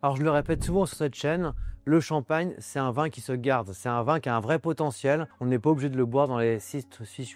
Alors je le répète souvent sur cette chaîne, le champagne, c'est un vin qui se garde, c'est un vin qui a un vrai potentiel. On n'est pas obligé de le boire dans les 6,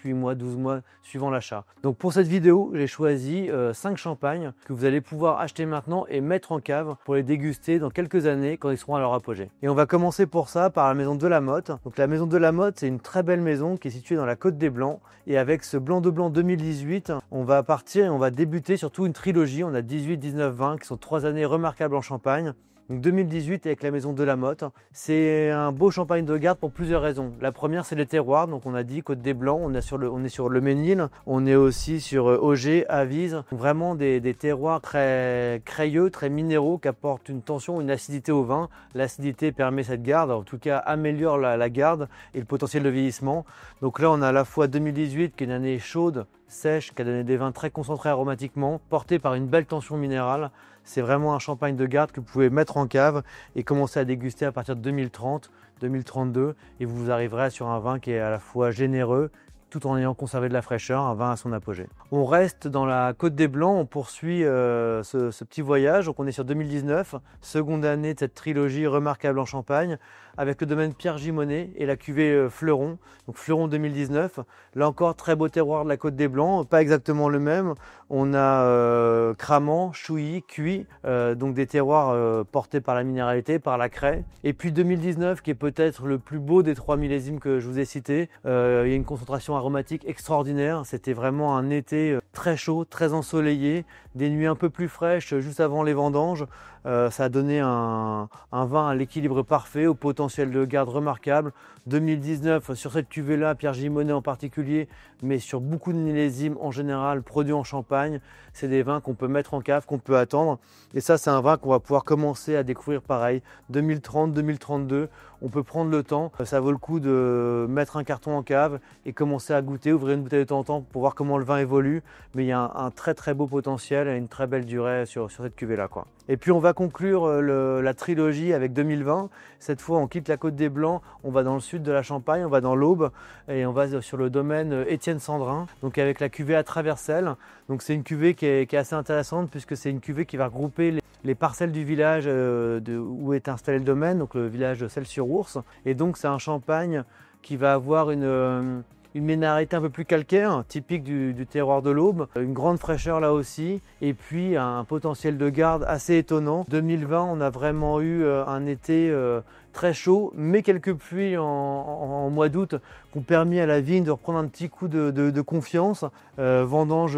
8 mois, 12 mois suivant l'achat. Donc pour cette vidéo, j'ai choisi 5 champagnes que vous allez pouvoir acheter maintenant et mettre en cave pour les déguster dans quelques années quand ils seront à leur apogée. Et on va commencer pour ça par la maison de la Motte. Donc la maison de la Motte, c'est une très belle maison qui est située dans la Côte des Blancs. Et avec ce Blanc de Blanc 2018, on va partir et on va débuter surtout une trilogie. On a 18, 19, 20 qui sont 3 années remarquables en Champagne. Donc 2018 avec la maison de la Motte, c'est un beau champagne de garde pour plusieurs raisons. La première, c'est les terroirs. Donc on a dit Côte des Blancs, on est sur le Ménil, on est aussi sur Auger, Avise. Vraiment des terroirs très crayeux, très minéraux qui apportent une tension, une acidité au vin. L'acidité permet cette garde, en tout cas améliore la garde et le potentiel de vieillissement. Donc là on a à la fois 2018 qui est une année chaude, sèche, qui a donné des vins très concentrés aromatiquement, portés par une belle tension minérale. C'est vraiment un champagne de garde que vous pouvez mettre en cave et commencer à déguster à partir de 2030, 2032 et vous arriverez sur un vin qui est à la fois généreux tout en ayant conservé de la fraîcheur, un vin à son apogée. On reste dans la Côte des Blancs, on poursuit ce petit voyage. Donc on est sur 2019, seconde année de cette trilogie remarquable en Champagne, avec le domaine Pierre Gimonnez et la cuvée Fleuron, donc Fleuron 2019. Là encore, très beau terroir de la Côte des Blancs, pas exactement le même. On a Cramant, Chouilly, Cuit, donc des terroirs portés par la minéralité, par la craie. Et puis 2019, qui est peut-être le plus beau des 3 millésimes que je vous ai cités. Il y a une concentration aromatique extraordinaire. C'était vraiment un été très chaud, très ensoleillé, des nuits un peu plus fraîches juste avant les vendanges. Ça a donné un vin à l'équilibre parfait, au potentiel de garde remarquable. 2019, sur cette cuvée-là, Pierre Gimonnez en particulier, mais sur beaucoup de millésimes en général, produits en Champagne, c'est des vins qu'on peut mettre en cave, qu'on peut attendre. Et ça, c'est un vin qu'on va pouvoir commencer à découvrir pareil. 2030, 2032, on peut prendre le temps. Ça vaut le coup de mettre un carton en cave et commencer à goûter, ouvrir une bouteille de temps en temps pour voir comment le vin évolue. Mais il y a un très très beau potentiel et une très belle durée sur cette cuvée-là, quoi. Et puis on va conclure la trilogie avec 2020. Cette fois, on quitte la Côte des Blancs, on va dans le sud de la Champagne, on va dans l'Aube et on va sur le domaine Étienne Sandrin, donc avec la cuvée à Traverselles. Donc c'est une cuvée qui est assez intéressante puisque c'est une cuvée qui va regrouper les parcelles du village où est installé le domaine, donc le village de Celles-sur-Ours. Et donc c'est un champagne qui va avoir une minéralité un peu plus calcaire, typique du terroir de l'Aube, une grande fraîcheur là aussi, et puis un potentiel de garde assez étonnant. 2020, on a vraiment eu un été très chaud, mais quelques pluies en mois d'août qui ont permis à la vigne de reprendre un petit coup de confiance, vendange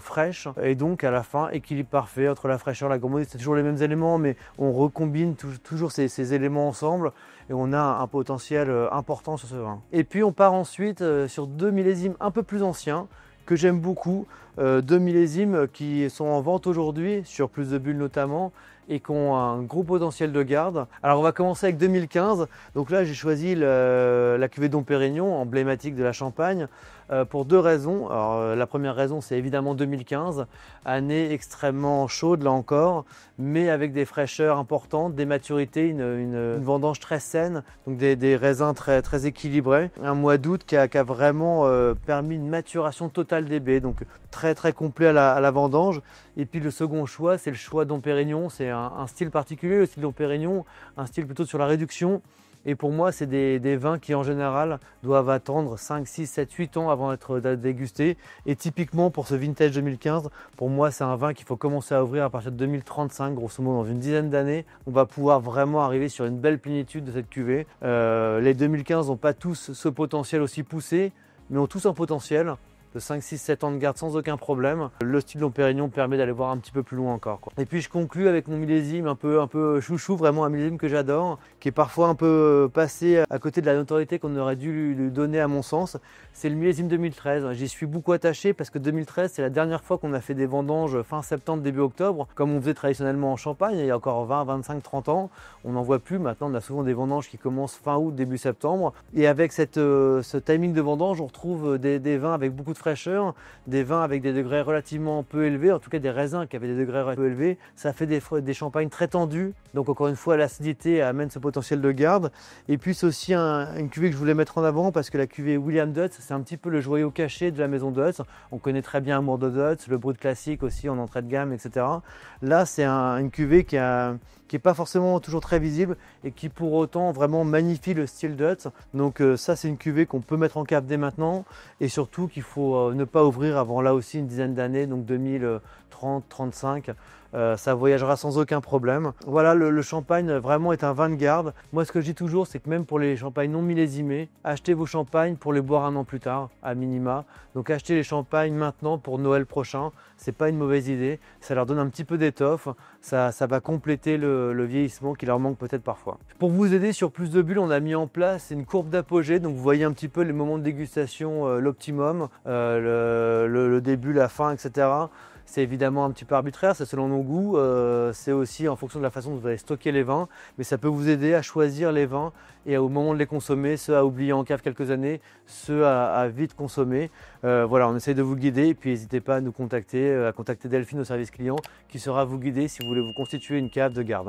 fraîche, et donc à la fin, équilibre parfait entre la fraîcheur et la gourmandise. C'est toujours les mêmes éléments, mais on recombine toujours ces éléments ensemble, et on a un potentiel important sur ce vin. Et puis on part ensuite sur 2 millésimes un peu plus anciens, que j'aime beaucoup, 2 millésimes qui sont en vente aujourd'hui, sur Plus de Bulles notamment, et qui ont un gros potentiel de garde. Alors on va commencer avec 2015, donc là j'ai choisi la cuvée Dom Pérignon, emblématique de la Champagne, pour 2 raisons. Alors, la première raison, c'est évidemment 2015, année extrêmement chaude là encore, mais avec des fraîcheurs importantes, des maturités, une vendange très saine, donc des raisins très, très équilibrés. Un mois d'août qui a vraiment permis une maturation totale des baies, donc très très complet à la vendange. Et puis le second choix, c'est le choix Dom Pérignon. C'est un style particulier, le style Dom Pérignon, un style plutôt sur la réduction. Et pour moi, c'est des vins qui en général doivent attendre 5, 6, 7, 8 ans avant d'être dégustés. Et typiquement pour ce vintage 2015, pour moi c'est un vin qu'il faut commencer à ouvrir à partir de 2035, grosso modo dans une dizaine d'années. On va pouvoir vraiment arriver sur une belle plénitude de cette cuvée. Les 2015 n'ont pas tous ce potentiel aussi poussé, mais ont tous un potentiel de 5, 6, 7 ans de garde sans aucun problème. Le style Dom Pérignon permet d'aller voir un petit peu plus loin encore, quoi. Et puis je conclus avec mon millésime un peu chouchou, vraiment un millésime que j'adore, qui est parfois un peu passé à côté de la notoriété qu'on aurait dû lui donner à mon sens. C'est le millésime 2013. J'y suis beaucoup attaché parce que 2013, c'est la dernière fois qu'on a fait des vendanges fin septembre, début octobre, comme on faisait traditionnellement en Champagne il y a encore 20, 25, 30 ans. On n'en voit plus. Maintenant, on a souvent des vendanges qui commencent fin août, début septembre. Et avec ce timing de vendange, on retrouve des vins avec beaucoup de fraîcheur, des vins avec des degrés relativement peu élevés, en tout cas des raisins qui avaient des degrés peu élevés. Ça fait des champagnes très tendus. Donc encore une fois, l'acidité amène ce potentiel de garde. Et puis c'est aussi une cuvée que je voulais mettre en avant parce que la cuvée William Dutz, c'est un petit peu le joyau caché de la maison Dutz. On connaît très bien Amour de Dutz, le Brut classique aussi en entrée de gamme, etc. Là, c'est une cuvée qui a qui n'est pas forcément toujours très visible et qui pour autant vraiment magnifie le style Dutz. Donc ça c'est une cuvée qu'on peut mettre en cave dès maintenant et surtout qu'il faut ne pas ouvrir avant là aussi une dizaine d'années, donc 2030-35. Ça voyagera sans aucun problème. Voilà, le champagne vraiment est un vin de garde. Moi, ce que je dis toujours, c'est que même pour les champagnes non millésimés, achetez vos champagnes pour les boire un an plus tard, à minima. Donc achetez les champagnes maintenant pour Noël prochain. C'est pas une mauvaise idée. Ça leur donne un petit peu d'étoffe. Ça va compléter le vieillissement qui leur manque peut-être parfois. Pour vous aider sur Plus de Bulles, on a mis en place une courbe d'apogée. Donc vous voyez un petit peu les moments de dégustation, l'optimum, le début, la fin, etc. C'est évidemment un petit peu arbitraire, c'est selon nos goûts, c'est aussi en fonction de la façon dont vous allez stocker les vins, mais ça peut vous aider à choisir les vins et au moment de les consommer, ceux à oublier en cave quelques années, ceux à vite consommer. Voilà, on essaie de vous guider et puis n'hésitez pas à nous contacter, à contacter Delphine au service client qui sera vous guider si vous voulez vous constituer une cave de garde.